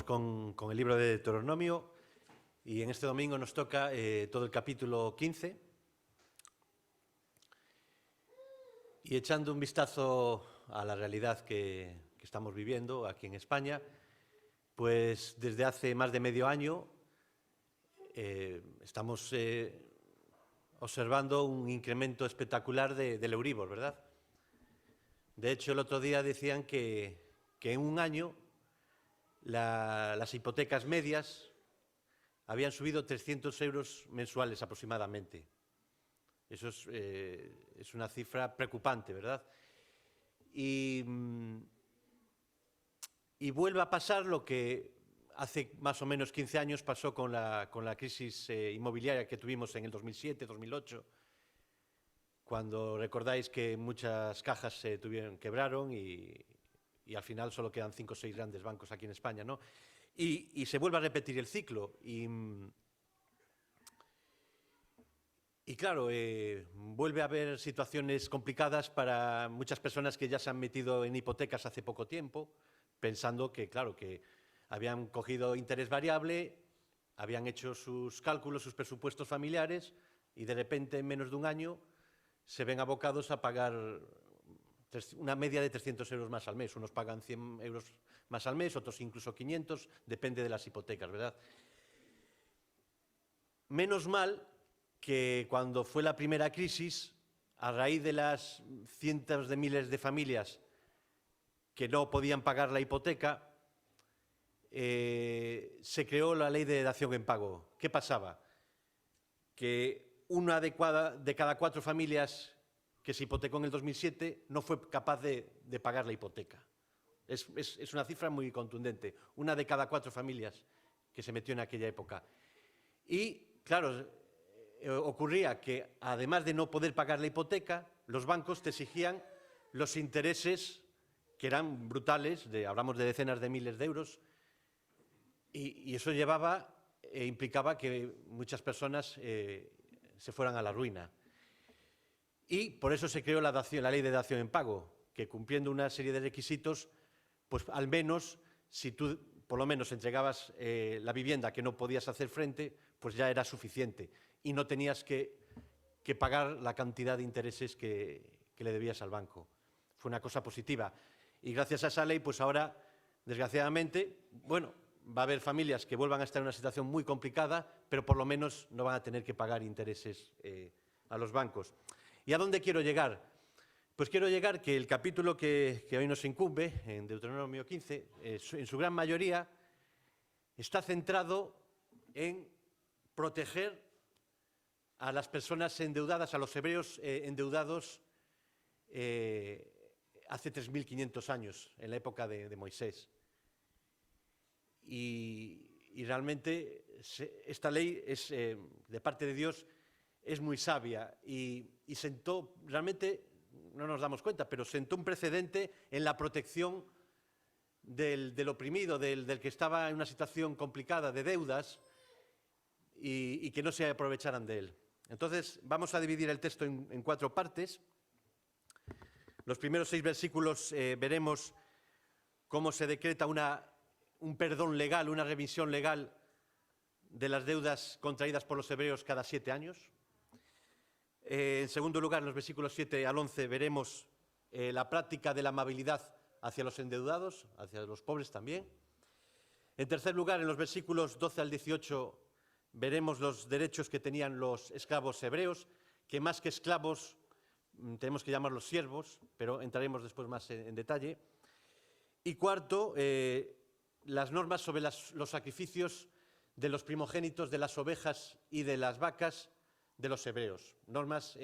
con el libro de Deuteronomio y en este domingo nos toca todo el capítulo 15. Y echando un vistazo a la realidad que estamos viviendo aquí en España, pues desde hace más de medio año estamos observando un incremento espectacular del Euribor, ¿verdad? De hecho, el otro día decían que en un año las hipotecas medias habían subido 300 euros mensuales aproximadamente. Eso es una cifra preocupante, ¿verdad? Y vuelve a pasar lo que hace más o menos 15 años pasó con la crisis inmobiliaria que tuvimos en el 2007-2008, cuando recordáis que muchas cajas quebraron y al final solo quedan 5 o 6 grandes bancos aquí en España, ¿no? Y se vuelve a repetir el ciclo. Y claro, vuelve a haber situaciones complicadas para muchas personas que ya se han metido en hipotecas hace poco tiempo, pensando que, claro, que habían cogido interés variable, habían hecho sus cálculos, sus presupuestos familiares y de repente en menos de un año se ven abocados a pagar una media de 300 euros más al mes. Unos pagan 100 euros más al mes, otros incluso 500, depende de las hipotecas, ¿verdad? Menos mal que cuando fue la primera crisis, a raíz de las cientos de miles de familias que no podían pagar la hipoteca, se creó la ley de dación en pago. ¿Qué pasaba? Que una de cada 4 familias que se hipotecó en el 2007 no fue capaz de pagar la hipoteca. Es una cifra muy contundente. Una de cada 4 familias que se metió en aquella época. Y, claro, ocurría que, además de no poder pagar la hipoteca, los bancos te exigían los intereses que eran brutales, hablamos de decenas de miles de euros, y eso implicaba que muchas personas se fueran a la ruina. Y por eso se creó la ley de dación en pago, que cumpliendo una serie de requisitos, pues al menos, si tú por lo menos entregabas la vivienda que no podías hacer frente, pues ya era suficiente y no tenías que pagar la cantidad de intereses que le debías al banco. Fue una cosa positiva. Y gracias a esa ley, pues ahora, desgraciadamente, bueno, va a haber familias que vuelvan a estar en una situación muy complicada, pero por lo menos no van a tener que pagar intereses a los bancos. ¿Y a dónde quiero llegar? Pues quiero llegar que el capítulo que hoy nos incumbe, en Deuteronomio 15, en su gran mayoría, está centrado en proteger a las personas endeudadas, a los hebreos endeudados hace 3.500 años, en la época de Moisés. Y realmente esta ley de parte de Dios es muy sabia y sentó, realmente no nos damos cuenta, pero sentó un precedente en la protección del oprimido, del que estaba en una situación complicada de deudas y que no se aprovecharan de él. Entonces vamos a dividir el texto en 4 partes. Los primeros 6 versículos veremos cómo se decreta un perdón legal, una remisión legal de las deudas contraídas por los hebreos cada 7 años. En segundo lugar, en los versículos 7 al 11, veremos la práctica de la amabilidad hacia los endeudados, hacia los pobres también. En tercer lugar, en los versículos 12 al 18, veremos los derechos que tenían los esclavos hebreos, que más que esclavos tenemos que llamarlos siervos, pero entraremos después más en detalle. Y cuarto, las normas sobre los sacrificios de los primogénitos de las ovejas y de las vacas de los hebreos. Normas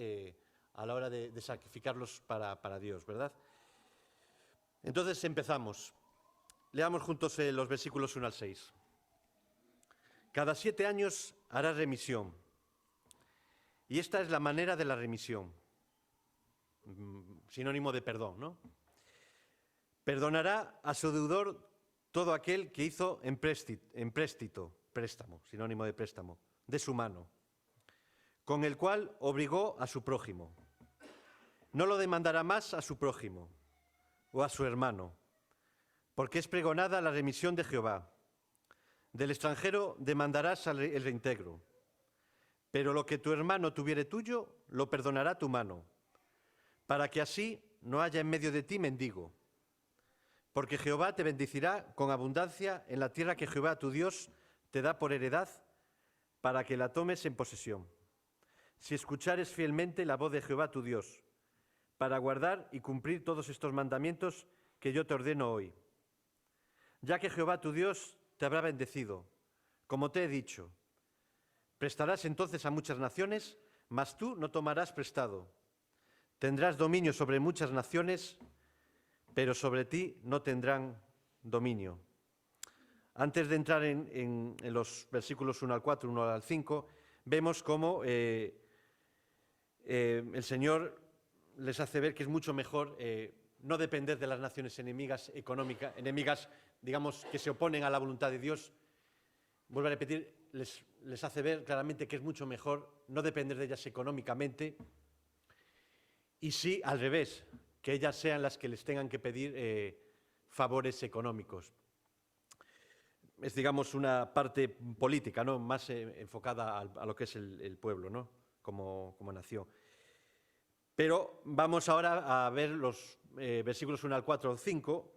a la hora de sacrificarlos para Dios, ¿verdad? Entonces empezamos. Leamos juntos los versículos 1 al 6. Cada 7 años hará remisión. Y esta es la manera de la remisión. Sinónimo de perdón, ¿no? Perdonará a su deudor todo aquel que hizo préstamo, sinónimo de préstamo, de su mano, con el cual obligó a su prójimo. No lo demandará más a su prójimo o a su hermano, porque es pregonada la remisión de Jehová. Del extranjero demandarás el reintegro, pero lo que tu hermano tuviere tuyo, lo perdonará tu mano, para que así no haya en medio de ti mendigo. Porque Jehová te bendecirá con abundancia en la tierra que Jehová tu Dios te da por heredad, para que la tomes en posesión. Si escuchares fielmente la voz de Jehová tu Dios, para guardar y cumplir todos estos mandamientos que yo te ordeno hoy. Ya que Jehová tu Dios te habrá bendecido, como te he dicho. Prestarás entonces a muchas naciones, mas tú no tomarás prestado. Tendrás dominio sobre muchas naciones, pero sobre ti no tendrán dominio. Antes de entrar en los versículos 1 al 4, 1 al 5, vemos cómo el Señor les hace ver que es mucho mejor no depender de las naciones enemigas económicas, enemigas, digamos, que se oponen a la voluntad de Dios. Vuelvo a repetir, les hace ver claramente que es mucho mejor no depender de ellas económicamente y sí, al revés, que ellas sean las que les tengan que pedir favores económicos. Es, digamos, una parte política, ¿no?, más enfocada a lo que es el pueblo, ¿no?, como nación. Pero vamos ahora a ver los versículos 1 al 4 o 5,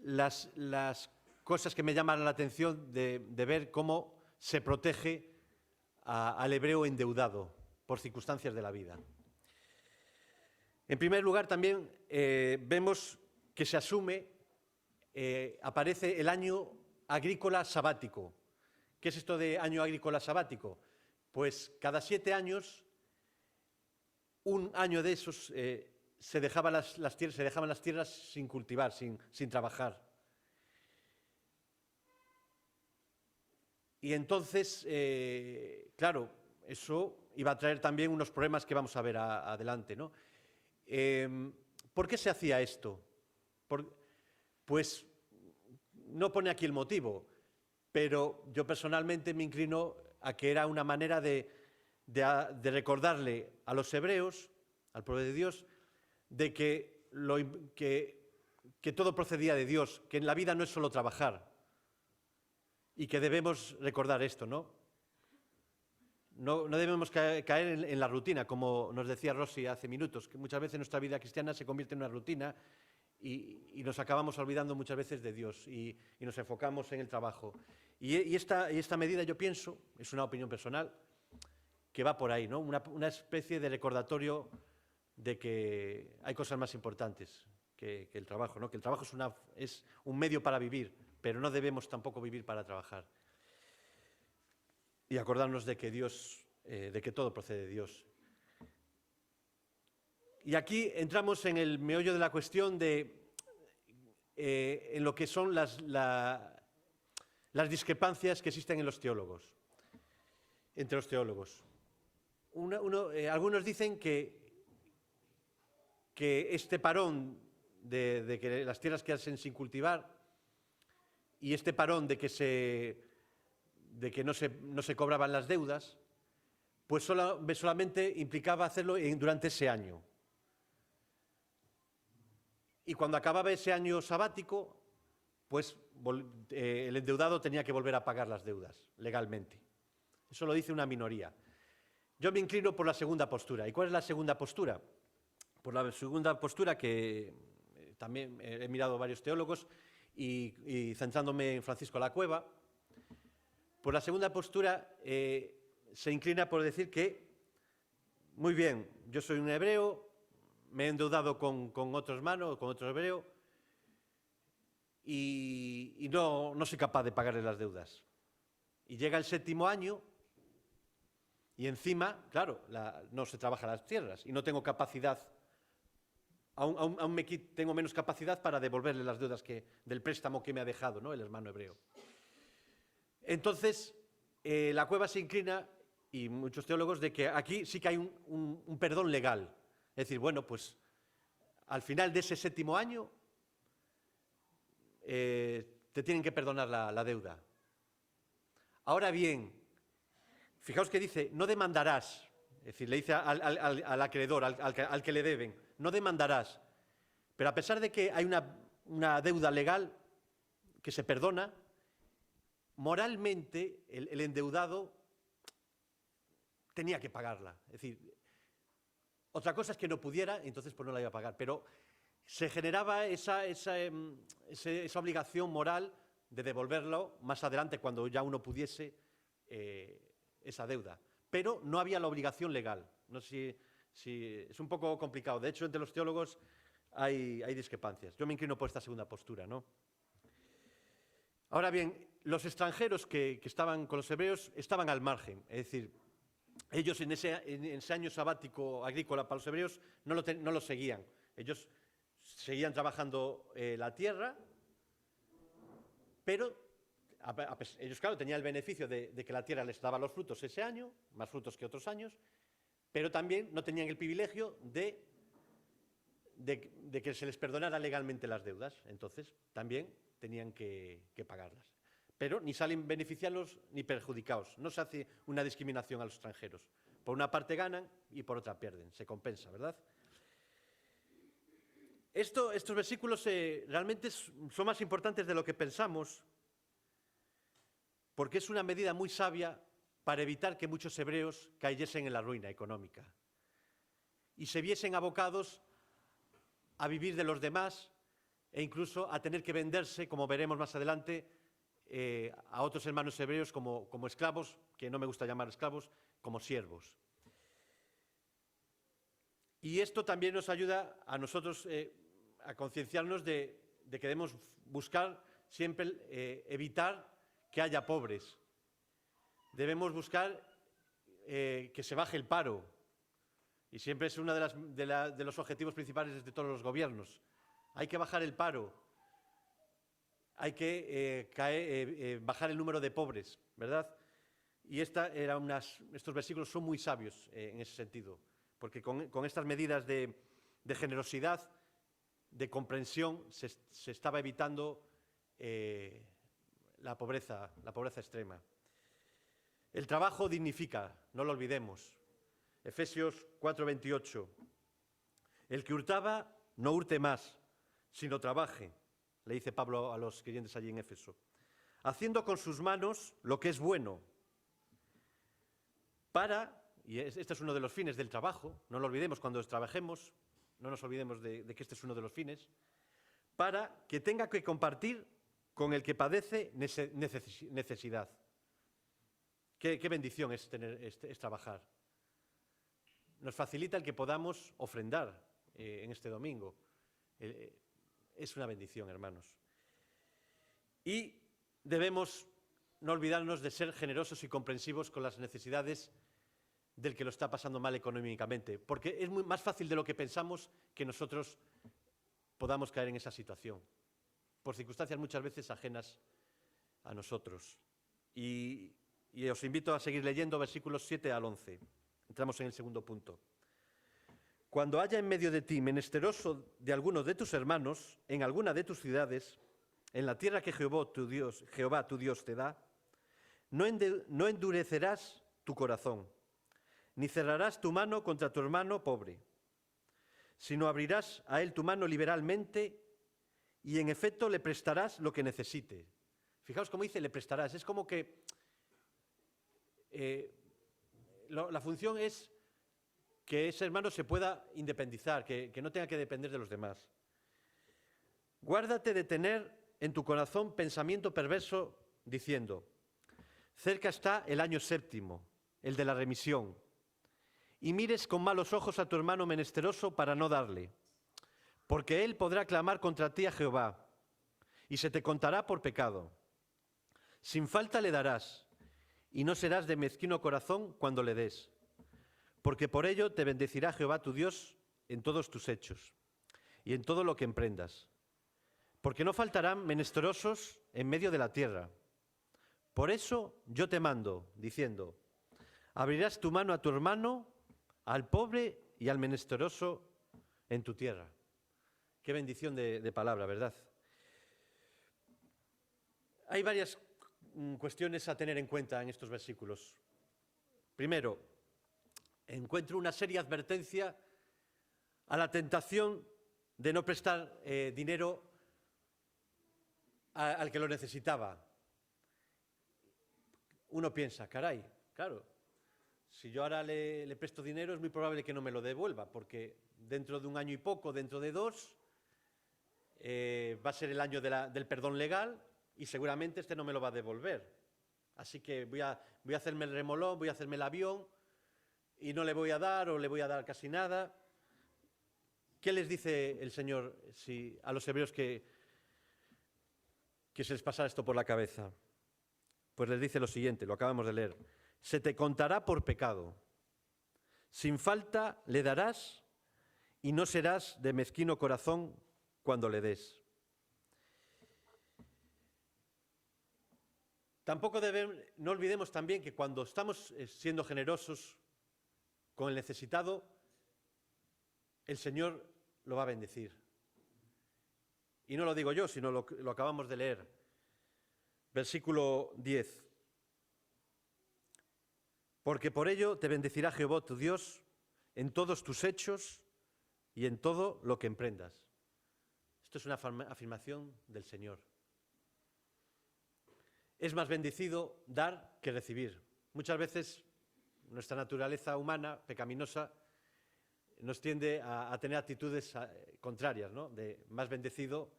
las cosas que me llaman la atención de ver cómo se protege al hebreo endeudado por circunstancias de la vida. En primer lugar, también vemos que se asume, aparece el año agrícola sabático. ¿Qué es esto de año agrícola sabático? Pues cada 7 años, un año de esos se dejaban las tierras sin cultivar, sin trabajar. Y entonces, claro, eso iba a traer también unos problemas que vamos a ver adelante, ¿no? ¿Por qué se hacía esto? Pues no pone aquí el motivo, pero yo personalmente me inclino a que era una manera de recordarle a los hebreos, al pueblo de Dios, de que todo procedía de Dios, que en la vida no es solo trabajar, y que debemos recordar esto, ¿no? No debemos caer en la rutina, como nos decía Rosy hace minutos, que muchas veces nuestra vida cristiana se convierte en una rutina y nos acabamos olvidando muchas veces de Dios y nos enfocamos en el trabajo. Y esta medida, yo pienso, es una opinión personal, que va por ahí, ¿no? Una especie de recordatorio de que hay cosas más importantes que el trabajo, ¿no? Que el trabajo es un medio para vivir, pero no debemos tampoco vivir para trabajar. Y acordarnos de que todo procede de Dios. Y aquí entramos en el meollo de la cuestión en lo que son las discrepancias que existen en los teólogos, entre los teólogos. Algunos dicen que este parón de que las tierras quedasen sin cultivar y este parón de que no se cobraban las deudas, pues solamente implicaba hacerlo durante ese año. Y cuando acababa ese año sabático, pues el endeudado tenía que volver a pagar las deudas legalmente. Eso lo dice una minoría. Yo me inclino por la segunda postura. ¿Y cuál es la segunda postura? Por la segunda postura que también he mirado varios teólogos y centrándome en Francisco la Cueva, por la segunda postura se inclina por decir que, muy bien, yo soy un hebreo, me he endeudado con otro hermano, con otro hebreo, y no soy capaz de pagarle las deudas. Y llega el 7º año y encima, claro, no se trabaja las tierras y no tengo capacidad, aún tengo menos capacidad para devolverle las deudas del préstamo que me ha dejado, ¿no?, el hermano hebreo. Entonces, la Cueva se inclina, y muchos teólogos, de que aquí sí que hay un perdón legal. Es decir, bueno, pues al final de ese 7º año te tienen que perdonar la deuda. Ahora bien, fijaos que dice, no demandarás, es decir, le dice al acreedor, al que le deben, no demandarás. Pero a pesar de que hay una deuda legal que se perdona, moralmente el endeudado tenía que pagarla. Es decir, otra cosa es que no pudiera, entonces pues no la iba a pagar, pero se generaba esa obligación moral de devolverlo más adelante cuando ya uno pudiese esa deuda. Pero no había la obligación legal. No sé si es un poco complicado. De hecho, entre los teólogos hay discrepancias. Yo me inclino por esta segunda postura, ¿no? Ahora bien, los extranjeros que estaban con los hebreos estaban al margen. Es decir, ellos en ese año sabático agrícola para los hebreos no lo seguían. Ellos seguían trabajando la tierra, pero ellos, claro, tenían el beneficio de que la tierra les daba los frutos ese año, más frutos que otros años, pero también no tenían el privilegio de que se les perdonara legalmente las deudas. Entonces, también tenían que pagarlas. Pero ni salen beneficiados ni perjudicados. No se hace una discriminación a los extranjeros. Por una parte ganan y por otra pierden. Se compensa, ¿verdad? Estos versículos realmente son más importantes de lo que pensamos, porque es una medida muy sabia para evitar que muchos hebreos cayesen en la ruina económica y se viesen abocados a vivir de los demás e incluso a tener que venderse, como veremos más adelante, a otros hermanos hebreos como esclavos, que no me gusta llamar esclavos, como siervos. Y esto también nos ayuda a nosotros a concienciarnos de que debemos buscar siempre evitar que haya pobres. Debemos buscar que se baje el paro. Y siempre es uno de los objetivos principales de todos los gobiernos. Hay que bajar el paro. Hay que bajar el número de pobres, ¿verdad? Y estos versículos son muy sabios en ese sentido, porque con estas medidas de generosidad, de comprensión, se estaba evitando la pobreza extrema. El trabajo dignifica, no lo olvidemos. Efesios 4:28. El que hurtaba, no hurte más, sino trabaje, le dice Pablo a los creyentes allí en Éfeso, haciendo con sus manos lo que es bueno, y este es uno de los fines del trabajo, no lo olvidemos cuando trabajemos, no nos olvidemos de que este es uno de los fines, para que tenga que compartir con el que padece necesidad. Qué bendición es trabajar. Nos facilita el que podamos ofrendar en este domingo. Es una bendición, hermanos. Y debemos no olvidarnos de ser generosos y comprensivos con las necesidades del que lo está pasando mal económicamente, porque es más fácil de lo que pensamos que nosotros podamos caer en esa situación, por circunstancias muchas veces ajenas a nosotros. Y os invito a seguir leyendo versículos 7 al 11. Entramos en el segundo punto. Cuando haya en medio de ti menesteroso de alguno de tus hermanos, en alguna de tus ciudades, en la tierra que Jehová tu Dios te da, no endurecerás tu corazón, ni cerrarás tu mano contra tu hermano pobre, sino abrirás a él tu mano liberalmente y en efecto le prestarás lo que necesite. Fijaos cómo dice le prestarás. Es como que la función es que ese hermano se pueda independizar, que no tenga que depender de los demás. Guárdate de tener en tu corazón pensamiento perverso diciendo, cerca está el año séptimo, el de la remisión, y mires con malos ojos a tu hermano menesteroso para no darle, porque él podrá clamar contra ti a Jehová, y se te contará por pecado. Sin falta le darás, y no serás de mezquino corazón cuando le des, porque por ello te bendecirá Jehová tu Dios en todos tus hechos, y en todo lo que emprendas. Porque no faltarán menesterosos en medio de la tierra. Por eso yo te mando, diciendo, abrirás tu mano a tu hermano, al pobre y al menesteroso en tu tierra. Qué bendición de palabra, ¿verdad? Hay varias cuestiones a tener en cuenta en estos versículos. Primero, encuentro una seria advertencia a la tentación de no prestar dinero al que lo necesitaba. uno piensa, caray, claro, si yo ahora le presto dinero es muy probable que no me lo devuelva, porque dentro de 1 año y poco, dentro de 2, va a ser el año del perdón legal y seguramente este no me lo va a devolver. Así que voy a hacerme el remolón, voy a hacerme el avión y no le voy a dar o le voy a dar casi nada. ¿Qué les dice el Señor a los hebreos que se les pasara esto por la cabeza? Pues les dice lo siguiente, lo acabamos de leer. Se te contará por pecado. Sin falta le darás y no serás de mezquino corazón cuando le des. No olvidemos también que cuando estamos siendo generosos con el necesitado, el Señor lo va a bendecir. Y no lo digo yo, sino lo acabamos de leer. Versículo 10. Porque por ello te bendecirá Jehová tu Dios en todos tus hechos y en todo lo que emprendas. Esto es una afirmación del Señor. Es más bendecido dar que recibir. Muchas veces nuestra naturaleza humana, pecaminosa, nos tiende a tener actitudes contrarias, ¿no? De más bendecido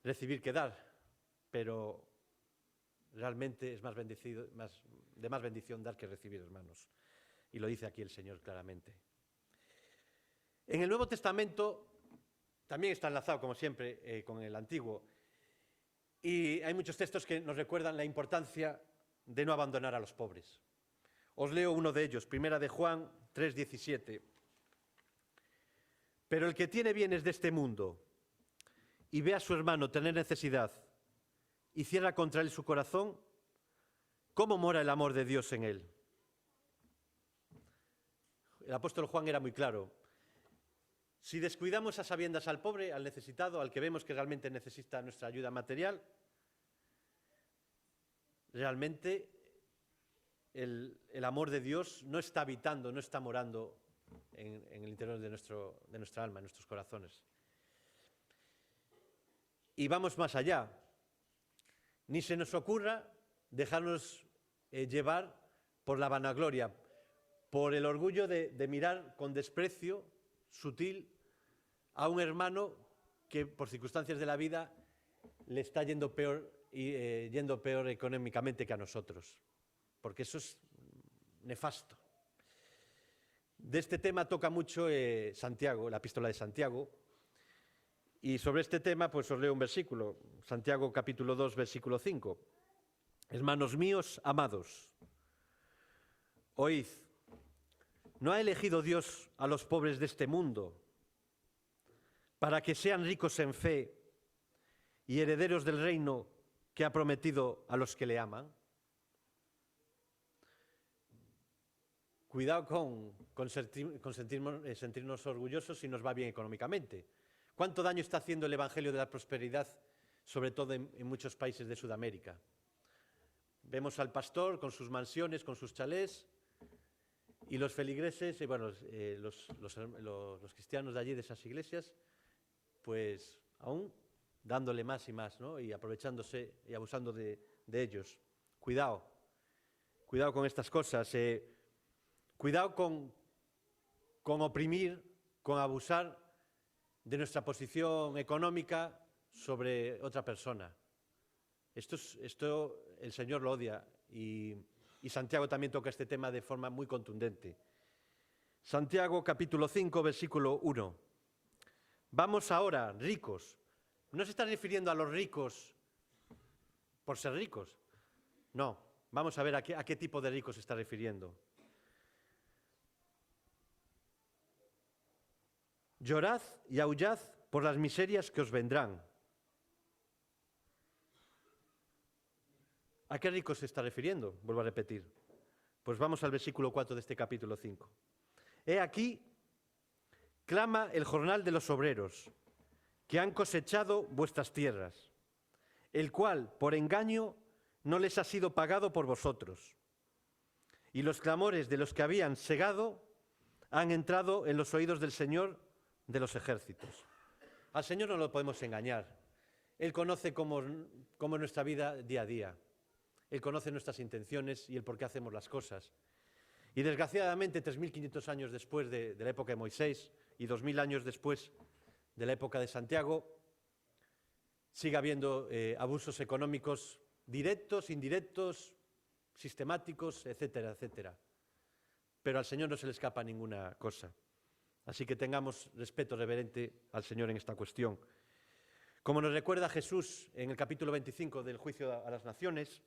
recibir que dar, pero realmente es de más bendición dar que recibir, hermanos. Y lo dice aquí el Señor claramente. En el Nuevo Testamento también está enlazado, como siempre, con el Antiguo. Y hay muchos textos que nos recuerdan la importancia de no abandonar a los pobres. Os leo uno de ellos, Primera de Juan 3:17. Pero el que tiene bienes de este mundo y ve a su hermano tener necesidad y cierra contra él su corazón, ¿cómo mora el amor de Dios en él? El apóstol Juan era muy claro. Si descuidamos a sabiendas al pobre, al necesitado, al que vemos que realmente necesita nuestra ayuda material, realmente el amor de Dios no está habitando, no está morando en el interior de nuestra alma, en nuestros corazones. Y vamos más allá. Ni se nos ocurra dejarnos llevar por la vanagloria, por el orgullo de mirar con desprecio sutil a un hermano que por circunstancias de la vida le está yendo peor económicamente que a nosotros, porque eso es nefasto. De este tema toca mucho Santiago, la epístola de Santiago, y sobre este tema pues os leo un versículo, Santiago capítulo 2, versículo 5. Hermanos míos, amados, oíd, ¿no ha elegido Dios a los pobres de este mundo para que sean ricos en fe y herederos del reino que ha prometido a los que le aman? Cuidado con sentirnos orgullosos si nos va bien económicamente. ¿Cuánto daño está haciendo el Evangelio de la prosperidad, sobre todo en muchos países de Sudamérica? Vemos al pastor con sus mansiones, con sus chalés, y los feligreses, los cristianos de allí, de esas iglesias, pues aún dándole más y más, ¿no? Y aprovechándose y abusando de ellos. Cuidado con estas cosas. Cuidado con oprimir, con abusar de nuestra posición económica sobre otra persona. Esto el Señor lo odia y Santiago también toca este tema de forma muy contundente. Santiago capítulo 5, versículo 1. Vamos ahora, ricos. No se está refiriendo a los ricos por ser ricos. No, vamos a ver a qué tipo de ricos se está refiriendo. Llorad y aullad por las miserias que os vendrán. ¿A qué ricos se está refiriendo? Vuelvo a repetir. Pues vamos al versículo 4 de este capítulo 5. He aquí, clama el jornal de los obreros, que han cosechado vuestras tierras, el cual, por engaño, no les ha sido pagado por vosotros. Y los clamores de los que habían segado han entrado en los oídos del Señor de los ejércitos. Al Señor no lo podemos engañar. Él conoce cómo es nuestra vida día a día. Él conoce nuestras intenciones y el por qué hacemos las cosas. Y desgraciadamente, 3.500 años después de la época de Moisés y 2.000 años después de la época de Santiago, sigue habiendo abusos económicos directos, indirectos, sistemáticos, etcétera, etcétera. Pero al Señor no se le escapa ninguna cosa. Así que tengamos respeto reverente al Señor en esta cuestión. Como nos recuerda Jesús en el capítulo 25 del juicio a las naciones,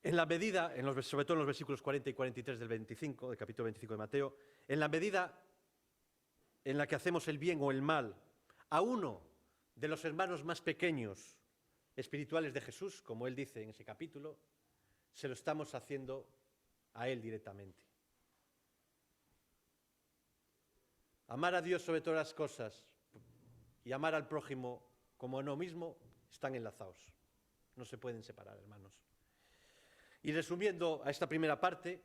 en la medida, sobre todo en los versículos 40 y 43 del capítulo 25 de Mateo, en la medida en la que hacemos el bien o el mal a uno de los hermanos más pequeños espirituales de Jesús, como él dice en ese capítulo, se lo estamos haciendo a él directamente. Amar a Dios sobre todas las cosas y amar al prójimo como a uno mismo están enlazados. No se pueden separar, hermanos. Y resumiendo a esta primera parte,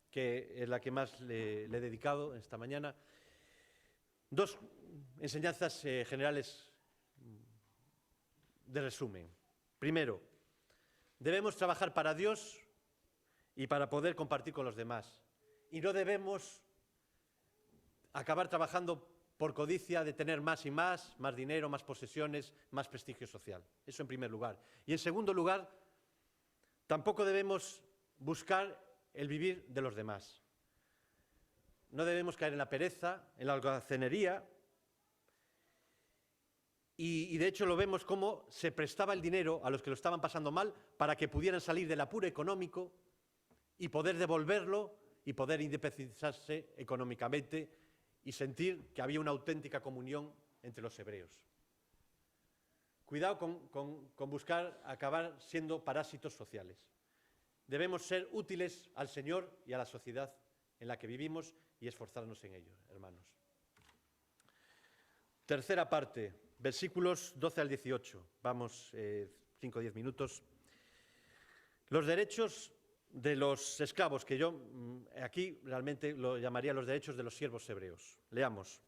que es la que más le he dedicado esta mañana, dos enseñanzas generales de resumen. Primero, debemos trabajar para Dios y para poder compartir con los demás. Y no debemos acabar trabajando por codicia de tener más y más dinero, más posesiones, más prestigio social. Eso en primer lugar. Y en segundo lugar, tampoco debemos buscar el vivir de los demás. No debemos caer en la pereza, en la holgazanería. Y de hecho lo vemos cómo se prestaba el dinero a los que lo estaban pasando mal para que pudieran salir del apuro económico y poder devolverlo y poder independizarse económicamente y sentir que había una auténtica comunión entre los hebreos. Cuidado con buscar acabar siendo parásitos sociales. Debemos ser útiles al Señor y a la sociedad en la que vivimos y esforzarnos en ello, hermanos. Tercera parte, versículos 12 al 18. Vamos, 5 o 10 minutos. Los derechos de los esclavos, que yo aquí realmente lo llamaría los derechos de los siervos hebreos. Leamos.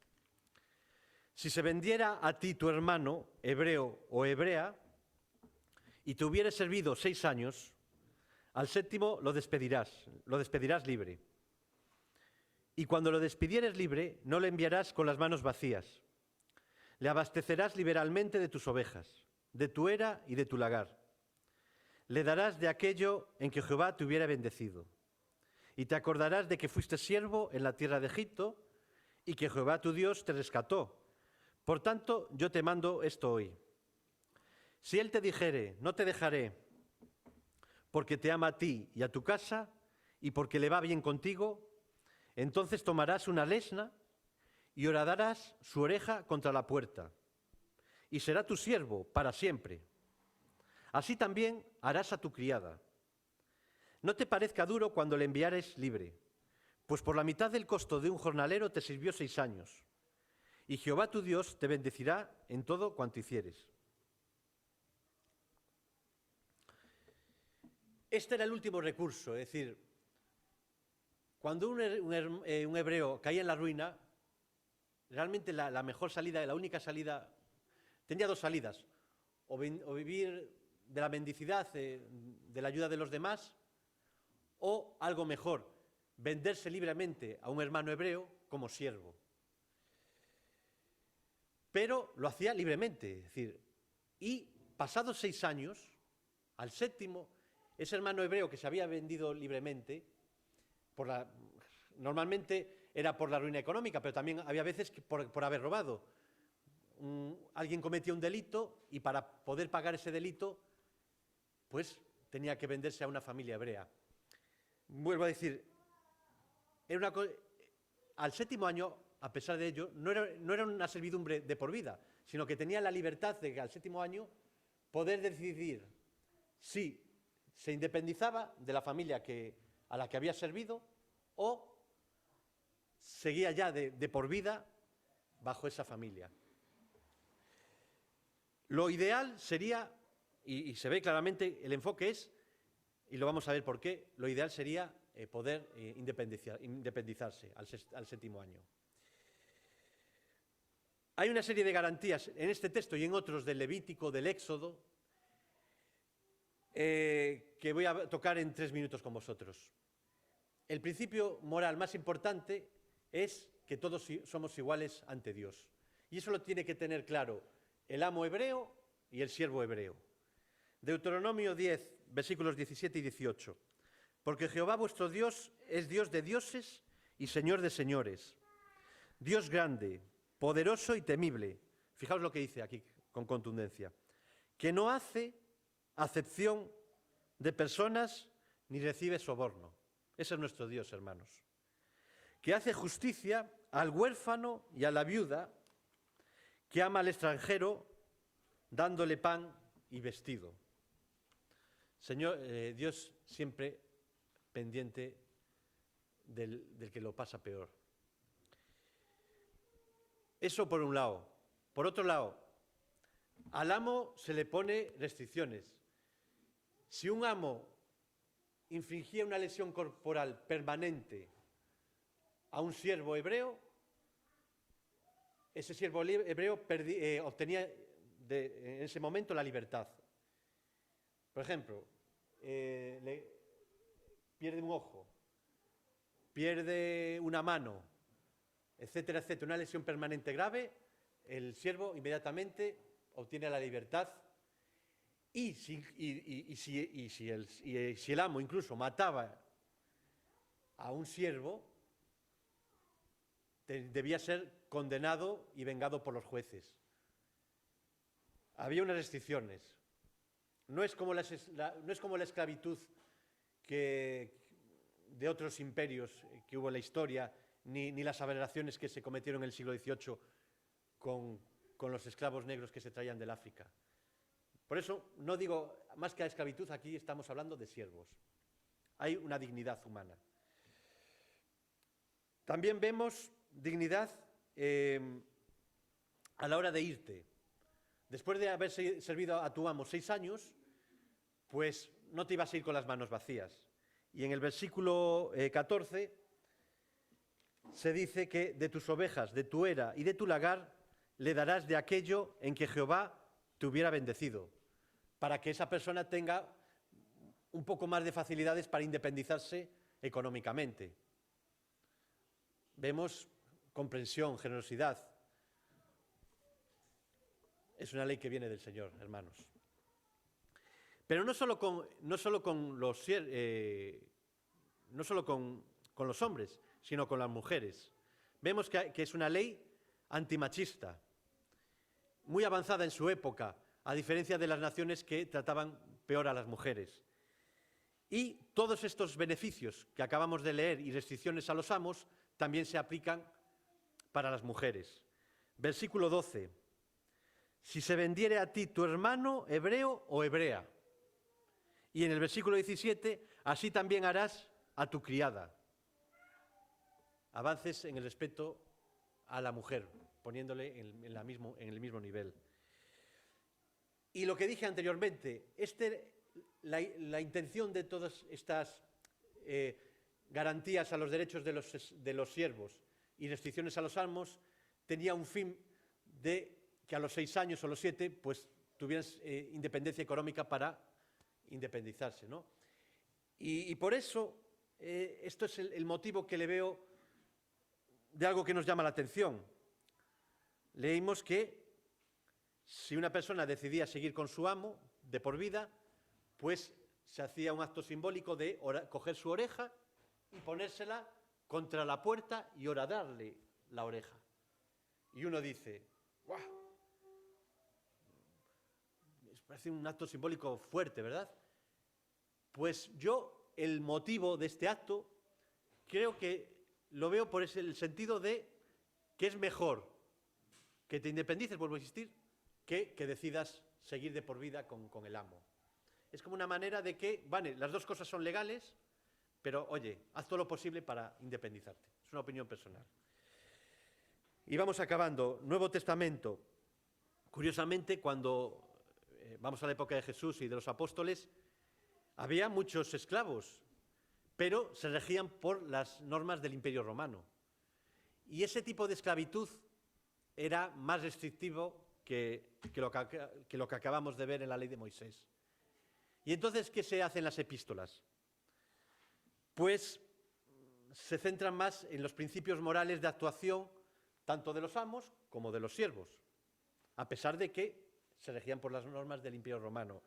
Si se vendiera a ti tu hermano, hebreo o hebrea, y te hubiere servido 6 años, al séptimo lo despedirás libre. Y cuando lo despidieres libre, no le enviarás con las manos vacías. Le abastecerás liberalmente de tus ovejas, de tu era y de tu lagar. Le darás de aquello en que Jehová te hubiera bendecido. Y te acordarás de que fuiste siervo en la tierra de Egipto y que Jehová tu Dios te rescató. Por tanto, yo te mando esto hoy. Si él te dijere, no te dejaré, porque te ama a ti y a tu casa, y porque le va bien contigo, entonces tomarás una lesna y horadarás su oreja contra la puerta, y será tu siervo para siempre. Así también harás a tu criada. No te parezca duro cuando le enviares libre, pues por la mitad del costo de un jornalero te sirvió 6 años, y Jehová tu Dios te bendecirá en todo cuanto hicieres. Este era el último recurso, es decir, cuando un hebreo caía en la ruina, realmente la mejor salida, la única salida, tenía 2 salidas, o vivir de la mendicidad, de la ayuda de los demás, o algo mejor, venderse libremente a un hermano hebreo como siervo. Pero lo hacía libremente, es decir, y pasados 6 años, al séptimo, ese hermano hebreo que se había vendido libremente, normalmente era por la ruina económica, pero también había veces que por haber robado. Alguien cometía un delito y para poder pagar ese delito, pues tenía que venderse a una familia hebrea. Vuelvo a decir, al séptimo año, a pesar de ello, no era una servidumbre de por vida, sino que tenía la libertad de que al séptimo año poder decidir si se independizaba de la familia a la que había servido o seguía ya de por vida bajo esa familia. Lo ideal sería, y se ve claramente, el enfoque es, y lo vamos a ver por qué, lo ideal sería poder independizarse al séptimo año. Hay una serie de garantías en este texto y en otros del Levítico, del Éxodo, que voy a tocar en 3 minutos con vosotros. El principio moral más importante es que todos somos iguales ante Dios. Y eso lo tiene que tener claro el amo hebreo y el siervo hebreo. Deuteronomio 10, versículos 17 y 18. Porque Jehová vuestro Dios es Dios de dioses y Señor de señores. Dios grande, poderoso y temible. Fijaos lo que dice aquí con contundencia. Que no hace acepción de personas ni recibe soborno. Ese es nuestro Dios, hermanos. Que hace justicia al huérfano y a la viuda, que ama al extranjero, dándole pan y vestido. Señor, Dios siempre pendiente del que lo pasa peor. Eso por un lado. Por otro lado, al amo se le pone restricciones. Si un amo infligía una lesión corporal permanente a un siervo hebreo, ese siervo hebreo obtenía en ese momento la libertad. Por ejemplo, pierde un ojo, pierde una mano, etcétera, etcétera, una lesión permanente grave, el siervo inmediatamente obtiene la libertad. Y si el amo incluso mataba a un siervo, debía ser condenado y vengado por los jueces. Había unas restricciones. No es como la esclavitud de otros imperios que hubo en la historia, ni las aberraciones que se cometieron en el siglo XVIII con los esclavos negros que se traían del África. Por eso, no digo más que a esclavitud, aquí estamos hablando de siervos. Hay una dignidad humana. También vemos dignidad a la hora de irte. Después de haber servido a tu amo 6 años, pues no te ibas a ir con las manos vacías. Y en el versículo 14 se dice que de tus ovejas, de tu era y de tu lagar le darás de aquello en que Jehová te hubiera bendecido, para que esa persona tenga un poco más de facilidades para independizarse económicamente. Vemos comprensión, generosidad. Es una ley que viene del Señor, hermanos. Pero no solo con los hombres, sino con las mujeres. Vemos que es una ley antimachista, muy avanzada en su época, a diferencia de las naciones que trataban peor a las mujeres. Y todos estos beneficios que acabamos de leer y restricciones a los amos también se aplican para las mujeres. Versículo 12. Si se vendiere a ti tu hermano hebreo o hebrea. Y en el versículo 17, así también harás a tu criada. Avances en el respeto a la mujer, poniéndole en el mismo nivel. Y lo que dije anteriormente, la intención de todas estas garantías a los derechos de los siervos y restricciones a los amos tenía un fin de que a los 6 años o los 7 pues tuvieran independencia económica para independizarse, ¿no? Y por eso esto es el motivo que le veo de algo que nos llama la atención. Leímos que si una persona decidía seguir con su amo de por vida, pues se hacía un acto simbólico de coger su oreja y ponérsela contra la puerta y horadarle la oreja. Y uno dice, ¡guau! Parece un acto simbólico fuerte, ¿verdad? Pues yo, el motivo de este acto, creo que lo veo por el sentido de que es mejor que te independices, vuelvo a insistir, que decidas seguir de por vida con el amo. Es como una manera de que, vale, las dos cosas son legales, pero oye, haz todo lo posible para independizarte. Es una opinión personal. Y vamos acabando. Nuevo Testamento. Curiosamente, cuando vamos a la época de Jesús y de los apóstoles, había muchos esclavos, pero se regían por las normas del Imperio Romano. Y ese tipo de esclavitud era más restrictivo que lo que acabamos de ver en la ley de Moisés. ¿Y entonces qué se hace en las epístolas? Pues se centran más en los principios morales de actuación tanto de los amos como de los siervos, a pesar de que se regían por las normas del Imperio Romano.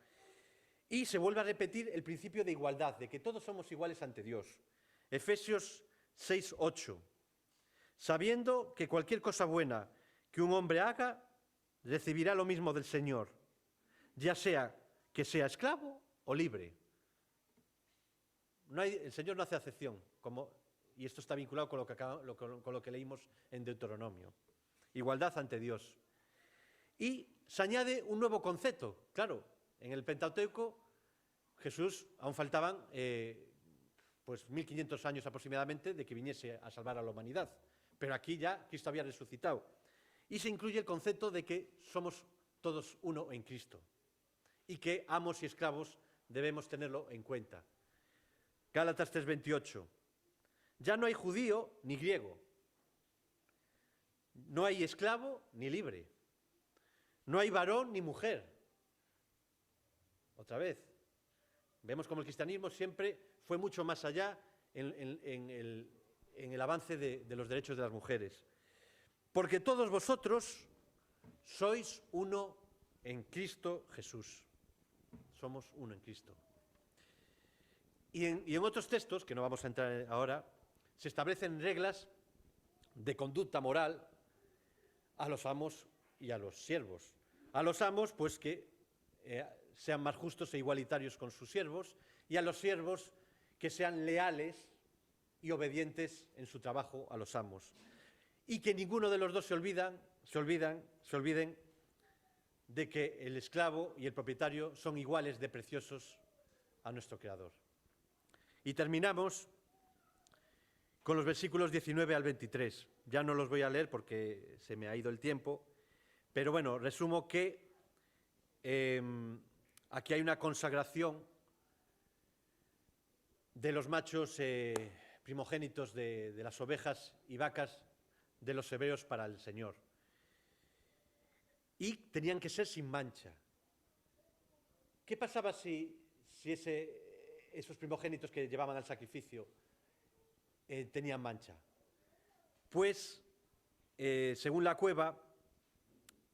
Y se vuelve a repetir el principio de igualdad, de que todos somos iguales ante Dios. Efesios 6:8. Sabiendo que cualquier cosa buena que un hombre haga, recibirá lo mismo del Señor, ya sea que sea esclavo o libre. El Señor no hace acepción, y esto está vinculado con lo que leímos en Deuteronomio. Igualdad ante Dios. Y se añade un nuevo concepto. Claro, en el Pentateuco, Jesús, aún faltaban 1500 años aproximadamente de que viniese a salvar a la humanidad. Pero aquí ya Cristo había resucitado. Y se incluye el concepto de que somos todos uno en Cristo. Y que amos y esclavos debemos tenerlo en cuenta. Gálatas 3:28. Ya no hay judío ni griego. No hay esclavo ni libre. No hay varón ni mujer. Otra vez, vemos como el cristianismo siempre fue mucho más allá en el avance de los derechos de las mujeres. Porque todos vosotros sois uno en Cristo Jesús. Somos uno en Cristo. Y en otros textos, que no vamos a entrar ahora, se establecen reglas de conducta moral a los amos y a los siervos. A los amos, pues que sean más justos e igualitarios con sus siervos, y a los siervos que sean leales y obedientes en su trabajo a los amos. Y que ninguno de los dos se olviden de que el esclavo y el propietario son iguales de preciosos a nuestro Creador. Y terminamos con los versículos 19 al 23. Ya no los voy a leer porque se me ha ido el tiempo, pero bueno, resumo que aquí hay una consagración de los machos primogénitos de las ovejas y vacas de los hebreos para el Señor. Y tenían que ser sin mancha. ¿Qué pasaba si esos primogénitos que llevaban al sacrificio tenían mancha? Pues, según la Cueva,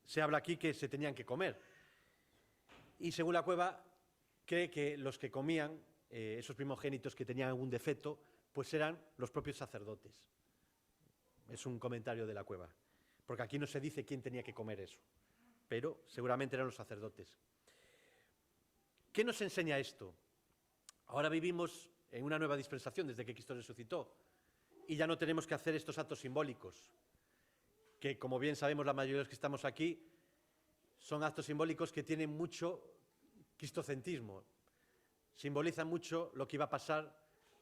se habla aquí que se tenían que comer. Y según la Cueva, cree que los que comían esos primogénitos que tenían algún defecto, pues eran los propios sacerdotes. Es un comentario de la Cueva, porque aquí no se dice quién tenía que comer eso, pero seguramente eran los sacerdotes. ¿Qué nos enseña esto? Ahora vivimos en una nueva dispensación desde que Cristo resucitó y ya no tenemos que hacer estos actos simbólicos, que como bien sabemos la mayoría de los que estamos aquí, son actos simbólicos que tienen mucho cristocentrismo, simbolizan mucho lo que iba a pasar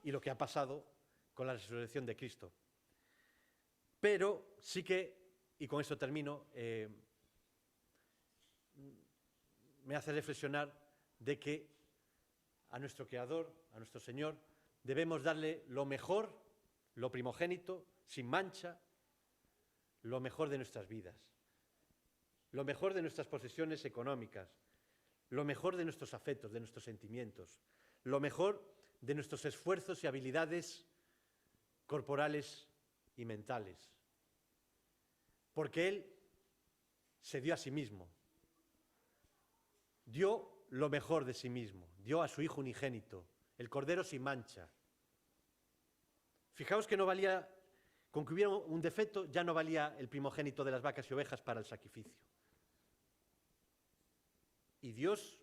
y lo que ha pasado con la resurrección de Cristo. Pero sí que, y con esto termino, me hace reflexionar de que a nuestro Creador, a nuestro Señor, debemos darle lo mejor, lo primogénito, sin mancha, lo mejor de nuestras vidas, lo mejor de nuestras posesiones económicas, lo mejor de nuestros afectos, de nuestros sentimientos, lo mejor de nuestros esfuerzos y habilidades corporales y mentales. Porque Él se dio a sí mismo, dio lo mejor de sí mismo, dio a su Hijo unigénito, el Cordero sin mancha. Fijaos que no valía, con que hubiera un defecto, ya no valía el primogénito de las vacas y ovejas para el sacrificio. Y Dios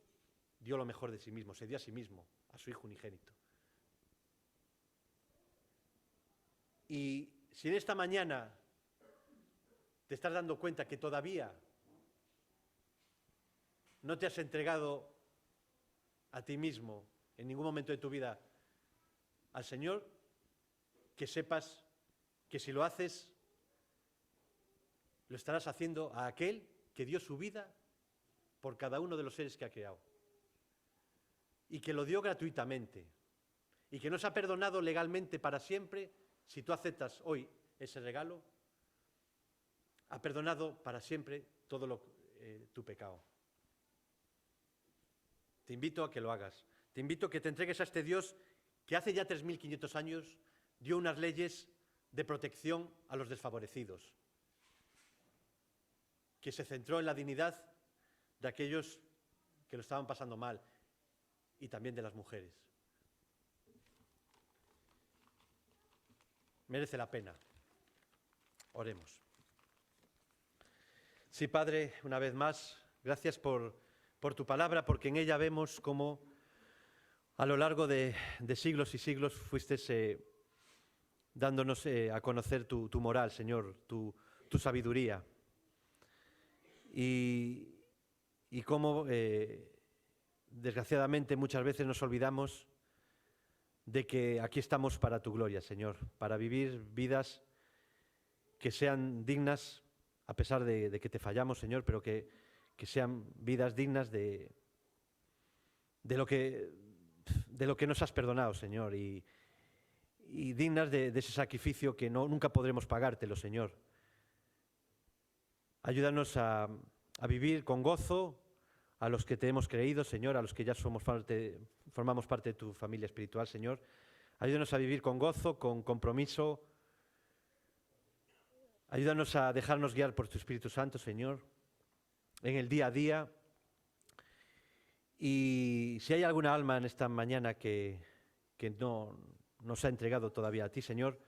dio lo mejor de sí mismo, se dio a sí mismo, a su Hijo unigénito. Y si en esta mañana te estás dando cuenta que todavía no te has entregado a ti mismo en ningún momento de tu vida al Señor, que sepas que si lo haces, lo estarás haciendo a aquel que dio su vida por cada uno de los seres que ha creado y que lo dio gratuitamente y que nos ha perdonado legalmente para siempre. Si tú aceptas hoy ese regalo, ha perdonado para siempre todo tu pecado. Te invito a que lo hagas. Te invito a que te entregues a este Dios que hace ya 3.500 años dio unas leyes de protección a los desfavorecidos, que se centró en la dignidad de aquellos que lo estaban pasando mal y también de las mujeres. Merece la pena. Oremos. Sí, Padre, una vez más, gracias por tu palabra, porque en ella vemos cómo a lo largo de siglos y siglos fuiste dándonos a conocer tu moral, Señor, tu sabiduría. Y cómo, desgraciadamente, muchas veces nos olvidamos de que aquí estamos para tu gloria, Señor, para vivir vidas que sean dignas, a pesar de que te fallamos, Señor, pero que sean vidas dignas de lo que nos has perdonado, Señor, y dignas de ese sacrificio que nunca podremos pagártelo, Señor. Ayúdanos a vivir con gozo a los que te hemos creído, Señor, a los que ya formamos parte de tu familia espiritual, Señor. Ayúdanos a vivir con gozo, con compromiso. Ayúdanos a dejarnos guiar por tu Espíritu Santo, Señor, en el día a día. Y si hay alguna alma en esta mañana que no nos ha entregado todavía a ti, Señor,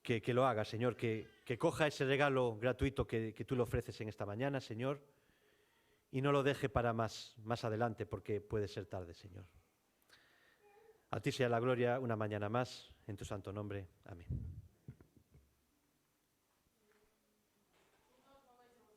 que lo haga, Señor, que coja ese regalo gratuito que tú le ofreces en esta mañana, Señor, y no lo deje para más adelante, porque puede ser tarde, Señor. A ti sea la gloria una mañana más, en tu santo nombre. Amén.